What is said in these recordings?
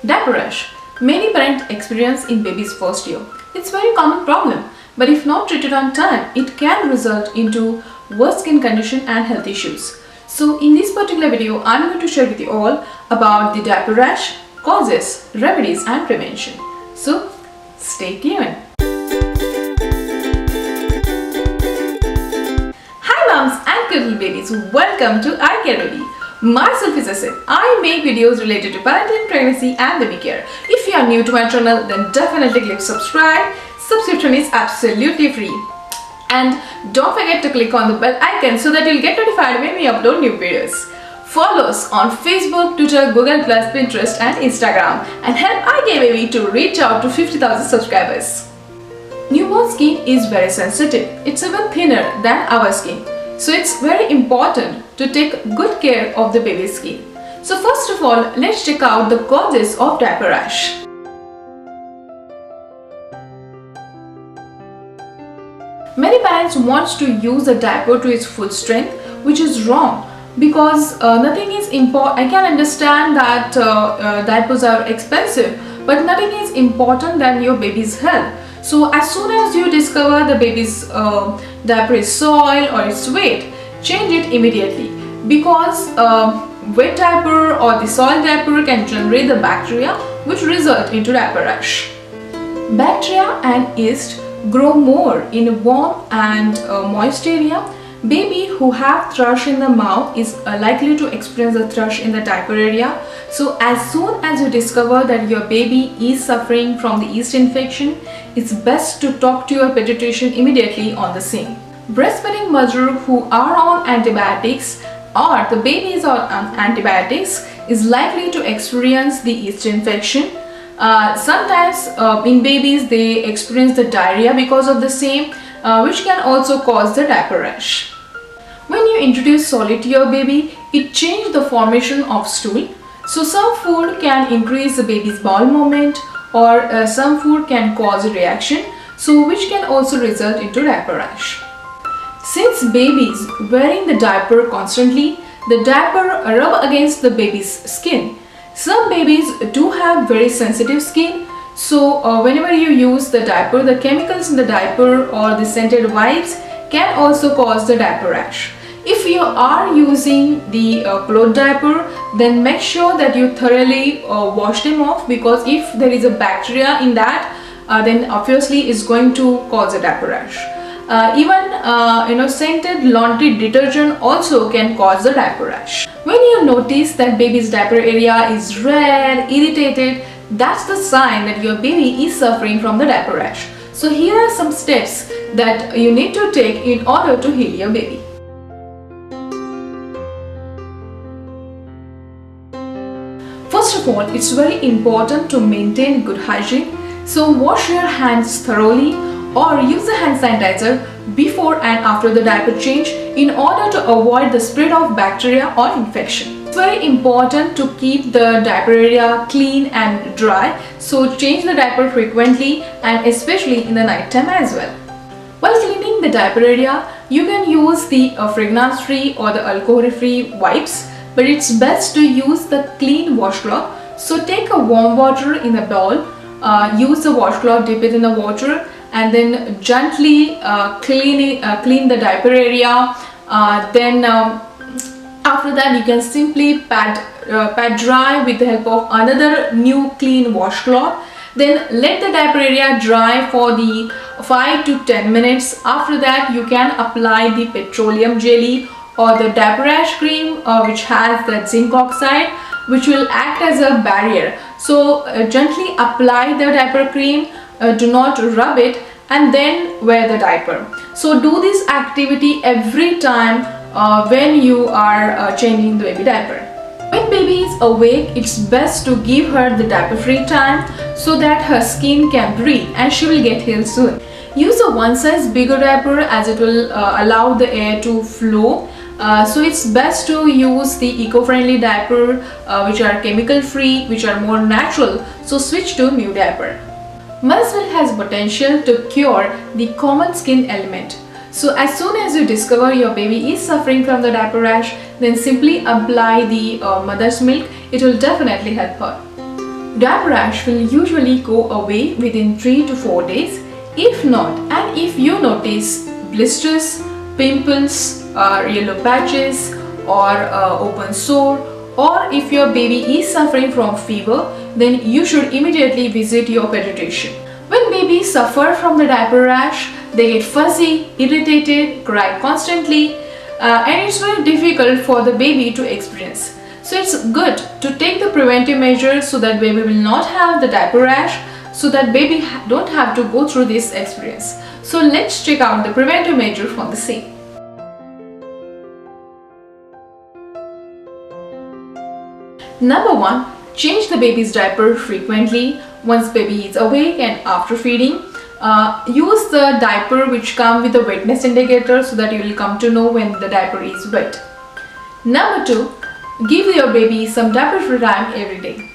Diaper rash. Many parents experience in baby's first year. It's a very common problem, but if not treated on time, it can result into worse skin condition and health issues. So in this particular video, I'm going to share with you all about the diaper rash, causes, remedies and prevention. So stay tuned. Hi moms and little babies, welcome to iCareBaby. Myself is Asit. I make videos related to parenting, pregnancy and baby care. If you are new to my channel, then definitely click subscribe. Subscription is absolutely free. And don't forget to click on the bell icon so that you'll get notified when we upload new videos. Follow us on Facebook, Twitter, Google+, Pinterest and Instagram and help iCareBaby to reach out to 50,000 subscribers. Newborn skin is very sensitive. It's even thinner than our skin. So it's very important to take good care of the baby's skin. So first of all, let's check out the causes of diaper rash. Many parents want to use the diaper to its full strength, which is wrong because nothing is important. I can understand that diapers are expensive, but nothing is important than your baby's health. So as soon as you discover the baby's diaper is soiled or it's wet, change it immediately because wet diaper or the soiled diaper can generate the bacteria which result into diaper rash. Bacteria and yeast grow more in warm and moist area. Baby who have thrush in the mouth is likely to experience a thrush in the diaper area. So as soon as you discover that your baby is suffering from the yeast infection, it's best to talk to your pediatrician immediately on the same. Breastfeeding mother who are on antibiotics or the baby is on antibiotics is likely to experience the yeast infection. Sometimes in babies they experience the diarrhea because of the same, which can also cause the diaper rash. When you introduce solid to your baby, it changes the formation of stool. So some food can increase the baby's bowel movement or some food can cause a reaction, so which can also result into diaper rash. Since babies wearing the diaper constantly, the diaper rub against the baby's skin. Some babies do have very sensitive skin, so whenever you use the diaper, the chemicals in the diaper or the scented wipes can also cause the diaper rash. If you are using the cloth diaper, then make sure that you thoroughly wash them off, because if there is a bacteria in that, then obviously it's going to cause a diaper rash. Even scented laundry detergent also can cause the diaper rash. When you notice that baby's diaper area is red, irritated, that's the sign that your baby is suffering from the diaper rash. So here are some steps that you need to take in order to heal your baby. First of all, it's very important to maintain good hygiene. So wash your hands thoroughly or use the hand sanitizer before and after the diaper change in order to avoid the spread of bacteria or infection. It's very important to keep the diaper area clean and dry, so change the diaper frequently and especially in the night time as well. While cleaning the diaper area, you can use the fragrance-free or the alcohol-free wipes, but it's best to use the clean washcloth. So take a warm water in a bowl, use the washcloth, dip it in the water and then gently clean the diaper area. Then after that you can simply pat dry with the help of another new clean washcloth. Then let the diaper area dry for the 5 to 10 minutes. After that you can apply the petroleum jelly or the diaper rash cream which has that zinc oxide, which will act as a barrier. So gently apply the diaper cream, do not rub it, and then wear the diaper. So do this activity every time when you are changing the baby diaper. When baby is awake, it's best to give her the diaper free time so that her skin can breathe and she will get healed soon. Use a one size bigger diaper as it will allow the air to flow. So it's best to use the eco-friendly diaper which are chemical free, which are more natural. So switch to new diaper. Mother's milk has potential to cure the common skin ailment. So as soon as you discover your baby is suffering from the diaper rash, then simply apply the mother's milk. It will definitely help her. Diaper rash will usually go away within 3 to 4 days. If not, and if you notice blisters, pimples, yellow patches or open sore, or if your baby is suffering from fever, then you should immediately visit your pediatrician. When babies suffer from the diaper rash, they get fuzzy, irritated, cry constantly, and it's very difficult for the baby to experience. So it's good to take the preventive measures so that baby will not have the diaper rash, so that baby don't have to go through this experience. So let's check out the preventive measure from the same. Number 1. Change the baby's diaper frequently once baby is awake and after feeding. Use the diaper which comes with a wetness indicator so that you will come to know when the diaper is wet. Number 2. Give your baby some diaper free time every day.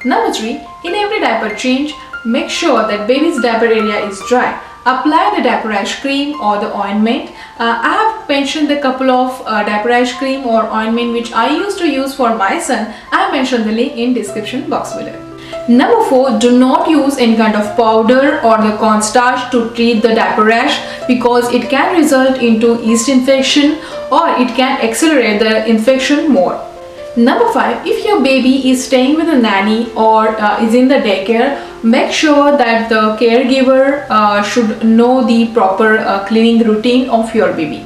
Number 3. In every diaper change, make sure that baby's diaper area is dry. Apply the diaper rash cream or the ointment. I have mentioned a couple of diaper rash cream or ointment which I used to use for my son. I have mentioned the link in description box below. Number 4. Do not use any kind of powder or the cornstarch to treat the diaper rash, because it can result into yeast infection or it can accelerate the infection more. Number 5. If your baby is staying with a nanny or is in the daycare, make sure that the caregiver should know the proper cleaning routine of your baby.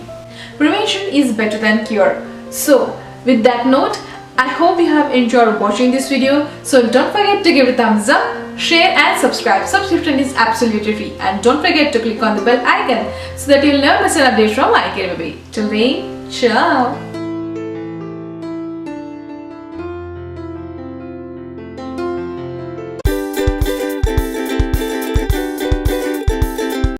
Prevention is better than cure. So with that note, I hope you have enjoyed watching this video. So don't forget to give it a thumbs up, share and subscribe. Subscription is absolutely free, and don't forget to click on the bell icon so that you'll never miss an update from My Care Baby. Till then, ciao.